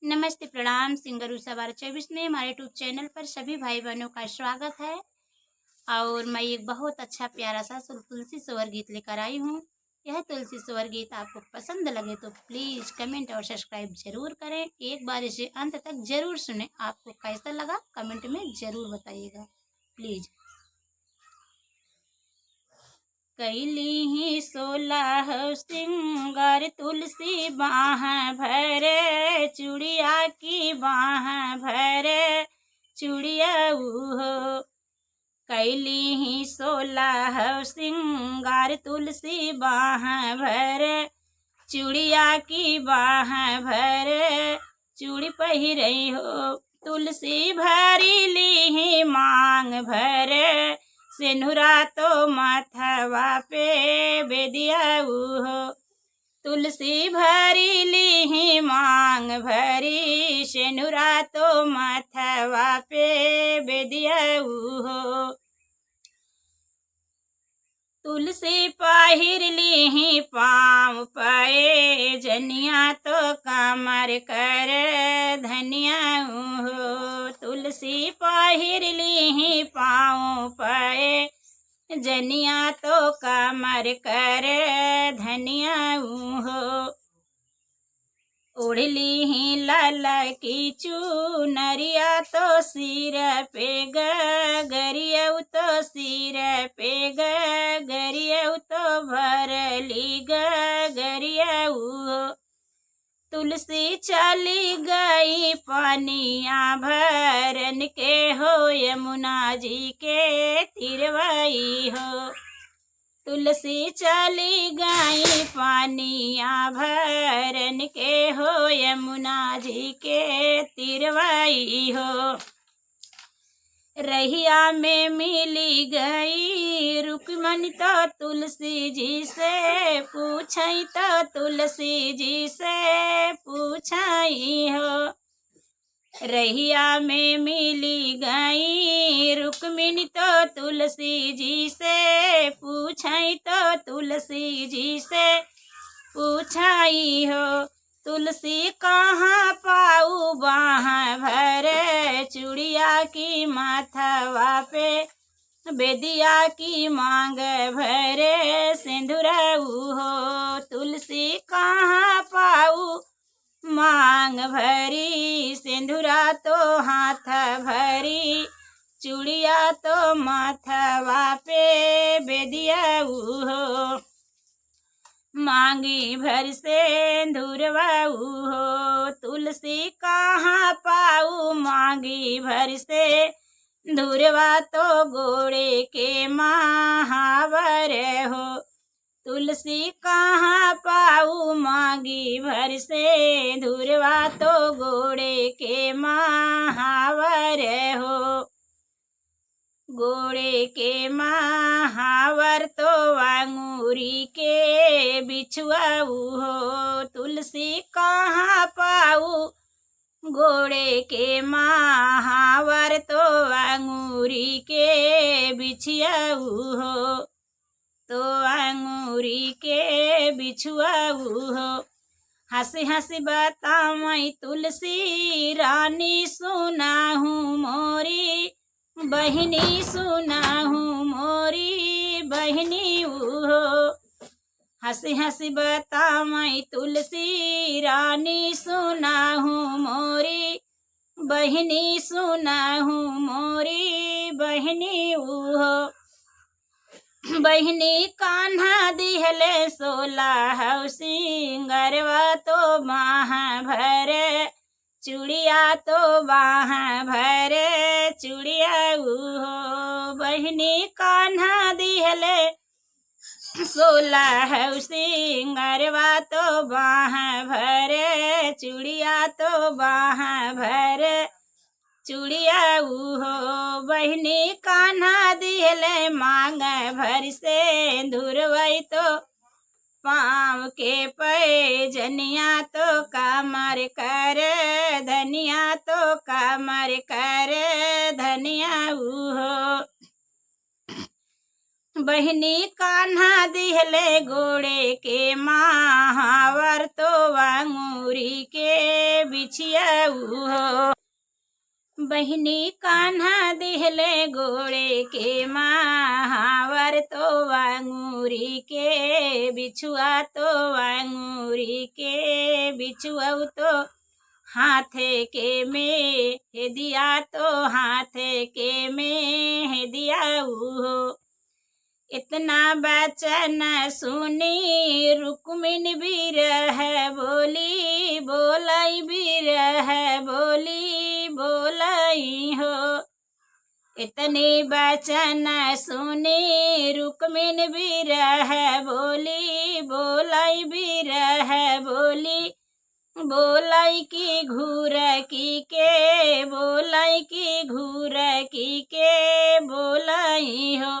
नमस्ते, प्रणाम। सिंगर उषा 1224 में हमारे यूट्यूब चैनल पर सभी भाई बहनों का स्वागत है। और मैं एक बहुत अच्छा प्यारा सा तुलसी स्वर गीत लेकर आई हूँ। यह तुलसी स्वर गीत आपको पसंद लगे तो प्लीज़ कमेंट और सब्सक्राइब जरूर करें। एक बार इसे अंत तक जरूर सुने। आपको कैसा लगा कमेंट में ज़रूर बताइएगा प्लीज़। कैली ही 16 सिंगार तुलसी बाह भरे, चूड़िया की बाह भरे चूड़िया हो। कैली ही 16 सिंगार तुलसी बाह भरे, चूड़िया की बाह भरे चूड़ी पहिरई हो। तुलसी भरी ली मांग भरे, सिनुरा तो माथवा पे बेदिया हो। तुलसी भरी ली मांग भरी, सिनुरा तो माथवा पे बेदिया हो। तुलसी पहिर ली पाँव पाए, जनिया तो कमर कर धनिया हो। तुलसी पहिर ली पाँव पाए, जनिया तो कमर कर धनिया हो। ओढ़ली ही लाल की चुनरिया तो सिर पे गरियऊ तो सिर पे गरियऊ तो भरली गरियऊ। तुलसी चली गई पानिया भरन के हो, यमुना जी के तिरवई हो। तुलसी चली गई पानिया भरन के हो, यमुना जी के तिरवई हो। रहिया में मिली गई रुक्मणी तो तुलसी जी से पूछई, तो तुलसी जी से पूछई हो। रहिया में मिली गई रुक्मिणी तो तुलसी जी से पूछई, तो तुलसी जी से पूछई हो। तुलसी कहाँ पाऊ बाह भरे, चूड़िया की माथवा पे बेदिया की मांग भरे सिंदूरऊ हो। तुलसी कहाँ पाऊ मांग भरी, सिंदूरा तो हाथ भरी, चूड़िया तो माथवा पे बेदिया हो। मांगी भर सिंदूरवा हो। तुलसी कहाँ पाऊ मांगी भर से धुरवा तो गोड़े के महावर हो। तुलसी कहाँ पाऊ मांगी भर से धुरवा तो गोड़े के महावर हो। गोड़े के महावर तो अंगूरी के बिछुआऊ हो। तुलसी कहाँ पाऊ गोड़े के महावर तो अंगूरी के बिछियाऊ हो, तो अंगूरी के बिछुआऊ हो। हंसी हंसी बतावई तुलसी रानी, सुनाहू मोरी बहिनी, सुनाहू मोरी बहिनी हो। हंसी हंसी बतावई तुलसी रानी, सुनाहू मोरी बहिनी, सुनाहू मोरी बहिनी हो। बहिनी कान्हा दिहले 16 सिंगरवा तो बाह भरे, चूड़िया तो बाह भरे चूड़िया हो। बहिनी कान्हा दिहले 16 सिंगरवा तो बाह भरे, चूड़िया तो बाह भरे चूड़िया हो। बहिनी कान्हा दिहले मांग भर से धुरवई तो पाँव के पे, जनिया तो कमर कर धनिया तो कमर कर धनिया हो। बहिनी कान्हा दिहले गोड़े के महावर तो वांगूरी के बिछियाऊ हो। बहिनी कान्हा दिहले गोड़े के महावर तो वांगूरी के बिछुआ तो वांगूरी के बिछुआऊ तो हाथे के में दिया तो हाथे के में दियाऊ हो। इतना बचन सुनी रुक्मिन बिरह बोली बोलाई बिरह बोली बोलाई हो। इतने बचन सुनी रुक्मिन बिरह बोली बोलाई बिरह बोली बोलाई की घूर की के बोलाई की घूर की के बोलाई हो।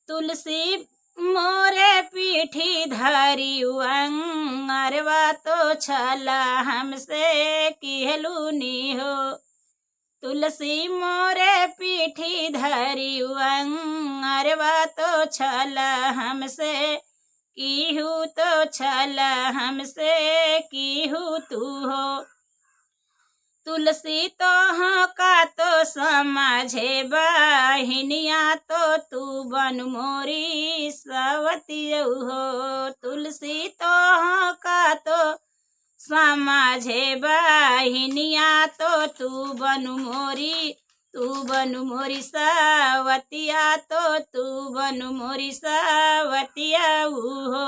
तुलसी मोरे पीठी धरी अरवा तो छला हमसे कहलूनी हो। तुलसी मोरे पीठी धरी अरवा तो छला हमसे कीहू तो छला हमसे कीहू तू हो। तुलसी तो हाँ का तो समझे बहिनिया तो तू बन मोरी सवतियऊ हो। तुलसी तो हाँ का तो समझे बहिनिया तो तू बन मोरी सवतिया तो तू बन मोरी सवतियऊ हो।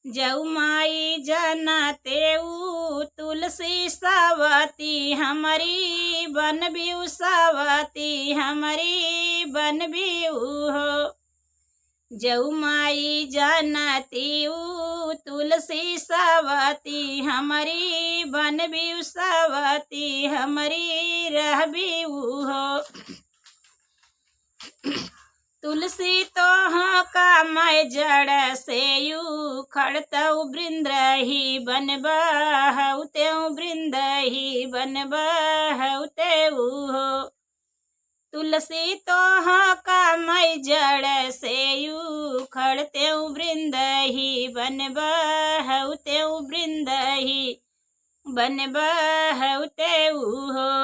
जऊ माई जनतेऊ तुलसी सवती हमारी बन बिऊ सवती हमारी बन बिऊ हो। जऊ माई जनतीऊ तुलसी सवती हमारी बन बिऊ सवती हमारी रह बिऊ हो। तुलसी तो हाँ का मैं जड़ से यू खड़तऊ वृंद ही बन बहुतेऊ वृंद ही बन बहुतेऊ हो। तुलसी तो हाँ का मैं जड़ से यू खड़तेऊ वृंद ही बन बहुतेऊ वृंद ही बन बहुतेऊ हो।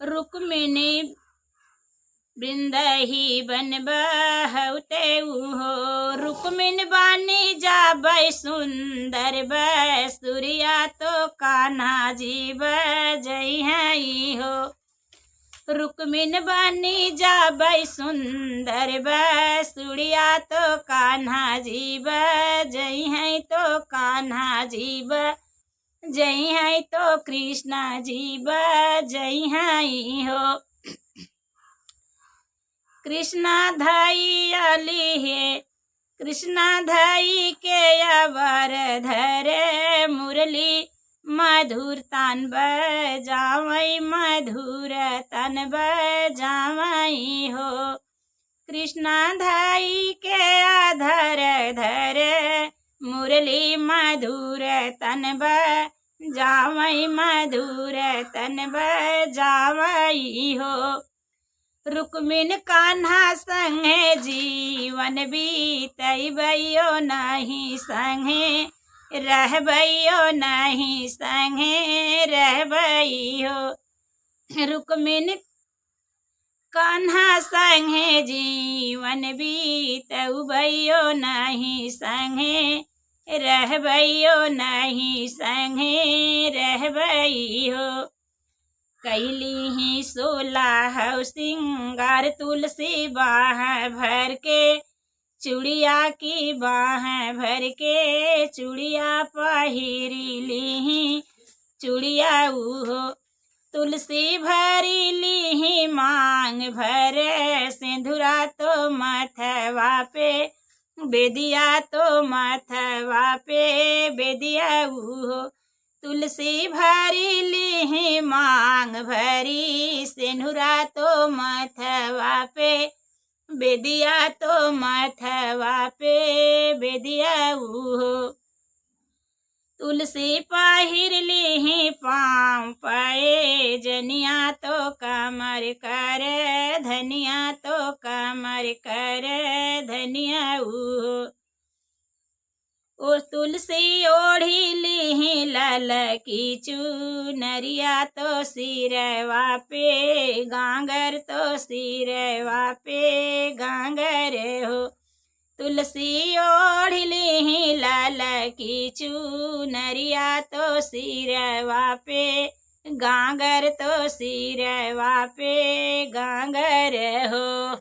रुक्मिणी वृंद ही बन बहुतेऊ हो। रुक्मिन बानी जाबै सुंदर बसुरिया तो कान्हा जी बजई है हो। रुक्मिन बानी जाबै सुंदर बसुरिया तो कान्हा जी बजई है तो कान्हा जी बजई है तो कृष्णा जी बजई है हो। कृष्णा धाई अली है कृष्णा धाई के अवर धरे मुरली मधुर तन बजावई मधुर तन बजावई हो। कृष्णा धाई के अधर धरे मुरली मधुर तन बजावई मधुर तन बजावई हो। रुक्मिन कान्हा संगे जीवन बीतैबैयो नहीं संगे रहबैयो नहीं संगे रहबैयो। रुक्मिन कान्हा संगे जीवन बीतैबैयो नहीं संगे रहबैयो नहीं संगे रहबैयो। कैली ही सोलह सिंगार तुलसी बाह भर के चूड़िया की बाह भर के चूड़िया पहिरी ली चूड़िया हो। तुलसी भरी ली मांग भर सिंधुरा तो मथवा पे बेदिया तो मथवा पे बेदिया हो। तुलसी भरी ली मांग भरी सिंधुरा तो मथवा पे बेदिया तो मथवा पे बेदिया हो। तुलसी पहिर ली पाँव पाए जनिया तो कमर कर धनिया तो कमर कर धनिया ओ तुलसी ओढ़ी ली लाल की चुनरिया तो सिरवा पे गांगर तो सिरवा पे गांगर हो। तुलसी ओढ़ ली लाल की चुनरिया तो सिरवा पे गांगर तो सिरवा पे गांगर हो।